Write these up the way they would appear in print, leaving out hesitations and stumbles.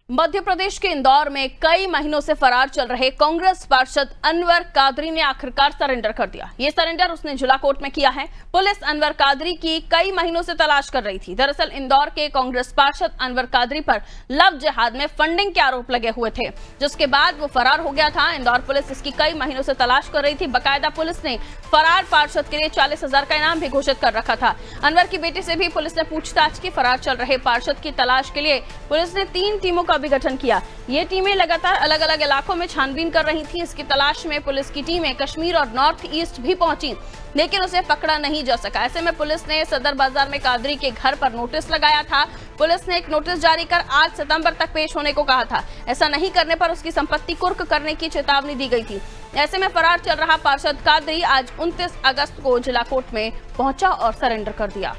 मध्य प्रदेश के इंदौर में कई महीनों से फरार चल रहे कांग्रेस पार्षद अनवर कादरी ने आखिरकार सरेंडर कर दिया। ये सरेंडर उसने जिला कोर्ट में किया है। पुलिस अनवर कादरी की कई महीनों से तलाश कर रही थी। दरअसल इंदौर के कांग्रेस पार्षद अनवर कादरी पर लव जिहाद में फंडिंग के आरोप लगे हुए थे, जिसके बाद वो फरार हो गया था। इंदौर पुलिस इसकी कई महीनों से तलाश कर रही थी। बाकायदा पुलिस ने फरार पार्षद के लिए 40,000 का इनाम भी घोषित कर रखा था। अनवर की बेटी से भी पुलिस ने पूछताछ की। फरार चल रहे पार्षद की तलाश के लिए पुलिस ने 3 टीमों का भी गठन किया। ये टीमें लगातार अलग अलग इलाकों में छानबीन कर रही थी। इसकी तलाश में पुलिस की टीमें कश्मीर और नॉर्थ ईस्ट भी पहुंची, लेकिन उसे पकड़ा नहीं जा सका। ऐसे में पुलिस ने सदर बाजार में कादरी के घर पर नोटिस लगाया था। पुलिस ने एक नोटिस जारी कर 8 सितंबर तक पेश होने को कहा था। ऐसा नहीं करने पर उसकी संपत्ति कुर्क करने की चेतावनी दी गई थी। ऐसे में फरार चल रहा पार्षद कादरी आज 29 अगस्त को जिला कोर्ट में पहुंचा और सरेंडर कर दिया।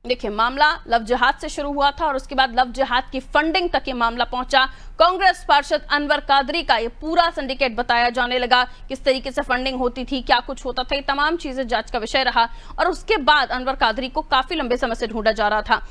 देखिए, मामला लव जिहाद से शुरू हुआ था और उसके बाद लव जिहाद की फंडिंग तक ये मामला पहुंचा। कांग्रेस पार्षद अनवर कादरी का ये पूरा सिंडिकेट बताया जाने लगा। किस तरीके से फंडिंग होती थी, क्या कुछ होता था, ये तमाम चीजें जांच का विषय रहा। और उसके बाद अनवर कादरी को काफी लंबे समय से ढूंढा जा रहा था।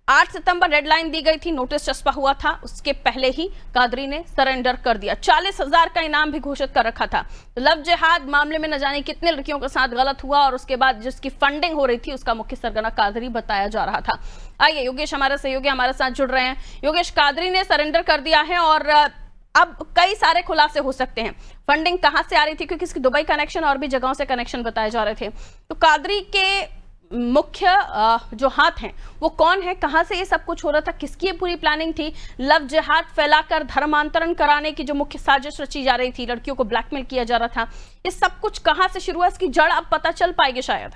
8 सितंबर डेडलाइन दी गई थी, नोटिस चस्पा हुआ था। उसके पहले ही कादरी ने सरेंडर कर दिया। 40,000 का इनाम भी घोषित कर रखा था। लव जिहाद मामले में न जाने कितने लड़कियों के साथ गलत हुआ और उसके बाद जिसकी फंडिंग हो रही थी उसका मुख्य सरगना कादरी बताया जा रहा था। आइए, योगेश हमारे सहयोगी हमारे साथ जुड़ रहे हैं। योगेश, कादरी ने सरेंडर कर दिया है और अब कई सारे खुलासे हो सकते हैं। फंडिंग कहां से आ रही थी, क्योंकि इसकी दुबई कनेक्शन और भी जगहों से कनेक्शन बताए जा रहे थे। तो कादरी के मुख्य जो हाथ हैं वो कौन है, कहां से ये सब कुछ हो रहा था, किसकी ये पूरी प्लानिंग थी? लव जिहाद फैलाकर धर्मांतरण कराने की जो मुख्य साजिश रची जा रही थी, लड़कियों को ब्लैकमेल किया जा रहा था, ये सब कुछ कहां से शुरू हुआ? इसकी जड़ अब पता चल पाएगी शायद।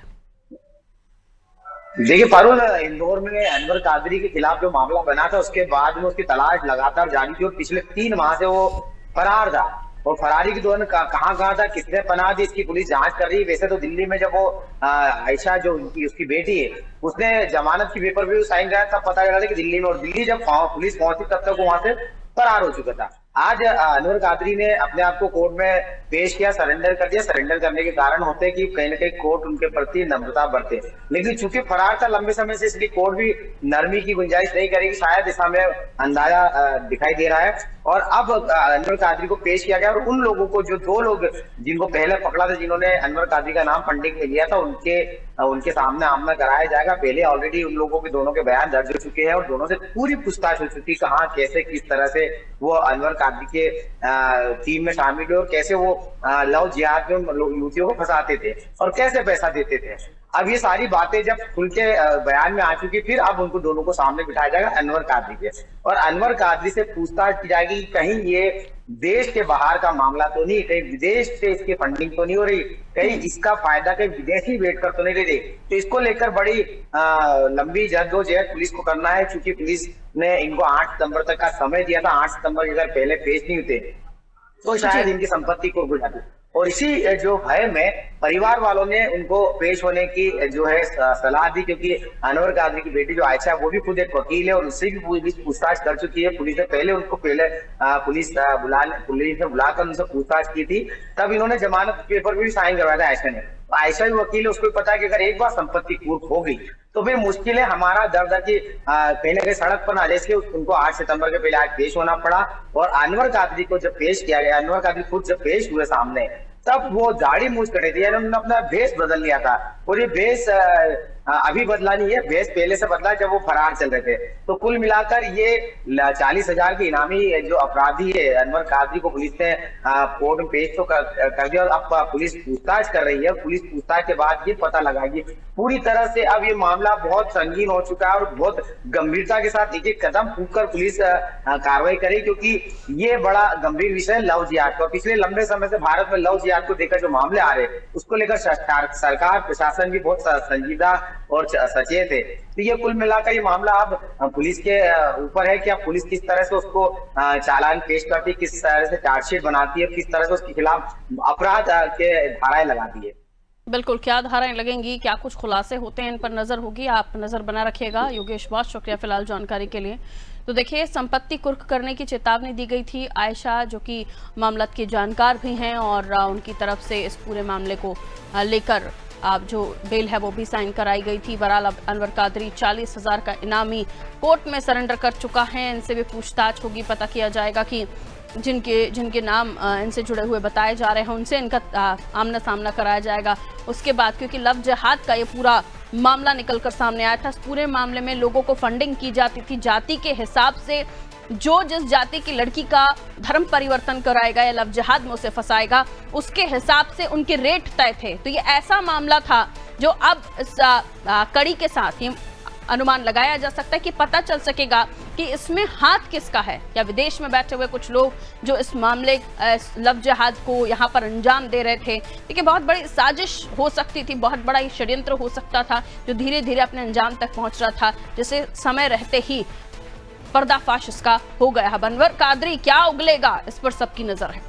देखिए पारुल, इंदौर में अनवर कादरी के खिलाफ जो मामला बना था उसके बाद में उसकी तलाश लगातार जारी थी और पिछले 3 माह से वो फरार था। और फरारी के दौरान कहाँ था, किसने पनाह दी, इसकी पुलिस जांच कर रही है। वैसे तो दिल्ली में जब वो आयशा जो उसकी बेटी है उसने जमानत की पेपर पे साइन कराया, तब पता चला था कि दिल्ली में, और दिल्ली जब पुलिस पहुंची तब तक वो वहां से फरार हो चुका था। आज अनवर कादरी ने अपने आप को कोर्ट में पेश किया, सरेंडर कर दिया। सरेंडर करने के कारण होते हैं कि कहीं ना कहीं कोर्ट उनके प्रति नम्रता बरते, लेकिन चूंकि फरार था लंबे समय से, इसलिए कोर्ट भी नरमी की गुंजाइश नहीं करेगी, शायद ऐसा हमें अंदाजा दिखाई दे रहा है। और अब अनवर कादरी को पेश किया गया और उन लोगों को, जो 2 लोग जिनको पहले पकड़ा था, जिन्होंने अनवर कादरी का नाम फंडिंग में लिया था, उनके सामने आमना कराया जाएगा। पहले ऑलरेडी उन लोगों के दोनों के बयान दर्ज हो चुके हैं और दोनों से पूरी पूछताछ हो चुकी, कहाँ कैसे किस तरह से वो अनवर कादरी के टीम में शामिल हुए और कैसे वो लव जिहाद में युवतियों को फंसाते थे और कैसे पैसा देते थे। अब ये सारी बातें जब खुल के बयान में आ चुकी, फिर अब उनको दोनों को सामने बिठाया जाएगा अनवर कादरी के, और अनवर कादरी से पूछताछ की जाएगी कि कहीं ये देश के बाहर का मामला तो नहीं, कहीं विदेश से इसकी फंडिंग तो नहीं हो रही, कहीं इसका फायदा कहीं विदेशी वेट कर तो नहीं ले रही। तो इसको लेकर बड़ी लंबी जद्दोजहद पुलिस को करना है, क्योंकि पुलिस ने इनको 8 सितंबर तक का समय दिया था। 8 सितंबर अगर पहले पेश नहीं होते तो शायद इनकी संपत्ति को बुझा दी। और इसी जो भय में परिवार वालों ने उनको पेश होने की जो है सलाह दी, क्योंकि अनवर कादरी की बेटी जो आयशा है वो भी खुद एक वकील है और उससे भी पुलिस पूछताछ कर चुकी है। पुलिस ने पहले उनको पुलिस ने बुलाकर उनसे पूछताछ की थी, तब इन्होंने जमानत पेपर भी साइन करवाया था आयशा ने। आयशा भी वकील है, उसको पता है कि अगर एक बार संपत्ति कुर्क हो गई तो फिर मुश्किल है, हमारा दर्द है कि कहीं ना कहीं सड़क पर ना जाए, इसलिए उनको 8 सितंबर के पहले आज पेश होना पड़ा। और अनवर कादरी को जब पेश किया गया, अनवर कादरी खुद जब पेश हुए सामने, तब वो दाढ़ी मूछ कटे थे, यानी उन्होंने अपना भेष बदल लिया था। और ये भेष अभी बदला नहीं है, भेष पहले से बदला जब वो फरार चल रहे थे। तो कुल मिलाकर ये 40,000 की इनामी जो अपराधी है अनवर कादरी को पुलिस ने कोर्ट में पेश तो कर दिया और अब पुलिस पूछताछ कर रही है। पुलिस पूछताछ के बाद ये पता लगाएगी पूरी तरह से। अब ये मामला बहुत संगीन हो चुका है और बहुत गंभीरता के साथ एक एक कदम फूंककर पुलिस कार्रवाई करे, क्योंकि ये बड़ा गंभीर विषय है लव जिहाद का। पिछले लंबे समय से भारत में लव जिहाद को लेकर जो मामले आ रहे हैं उसको लेकर सरकार प्रशासन भी बहुत संजीदा और सचेत है। तो ये कुल मिलाकर ये मामला अब पुलिस के ऊपर है कि अब पुलिस किस तरह से उसको चालान पेश करती है, किस तरह से चार्जशीट बनाती है, किस तरह से उसके खिलाफ अपराध के धाराएं लगाती है। बिल्कुल, क्या धाराएं लगेंगी, क्या कुछ खुलासे होते हैं, इन पर नजर होगी। आप नजर बना रखिएगा। योगेश, बहुत शुक्रिया फिलहाल जानकारी के लिए। तो देखिए, संपत्ति कुर्क करने की चेतावनी दी गई थी। आयशा जो कि मामला की जानकार भी हैं और उनकी तरफ से इस पूरे मामले को लेकर अब जो बेल है वो भी साइन कराई गई थी। बहरहाल अब अनवर कादरी 40,000 का इनामी कोर्ट में सरेंडर कर चुका है। इनसे भी पूछताछ होगी, पता किया जाएगा कि जिनके नाम इनसे जुड़े हुए बताए जा रहे हैं उनसे इनका आमना सामना कराया जाएगा। उसके बाद क्योंकि लव जिहाद का ये पूरा मामला निकलकर सामने आया था, इस पूरे मामले में लोगों को फंडिंग की जाती थी जाति के हिसाब से। जो जिस जाति की लड़की का धर्म परिवर्तन कराएगा या लव जिहाद में उसे फंसाएगा, उसके हिसाब से उनके रेट तय थे। तो ये ऐसा मामला था जो अब इस कड़ी के साथ ये अनुमान लगाया जा सकता है कि पता चल सकेगा कि इसमें हाथ किसका है। या विदेश में बैठे हुए कुछ लोग जो इस मामले लव जिहाद को यहाँ पर अंजाम दे रहे थे, देखिए बहुत बड़ी साजिश हो सकती थी, बहुत बड़ा षड्यंत्र हो सकता था जो धीरे धीरे अपने अंजाम तक पहुंच रहा था, जिसे समय रहते ही पर्दाफाश इसका हो गया। अनवर कादरी क्या उगलेगा, इस पर सबकी नजर है।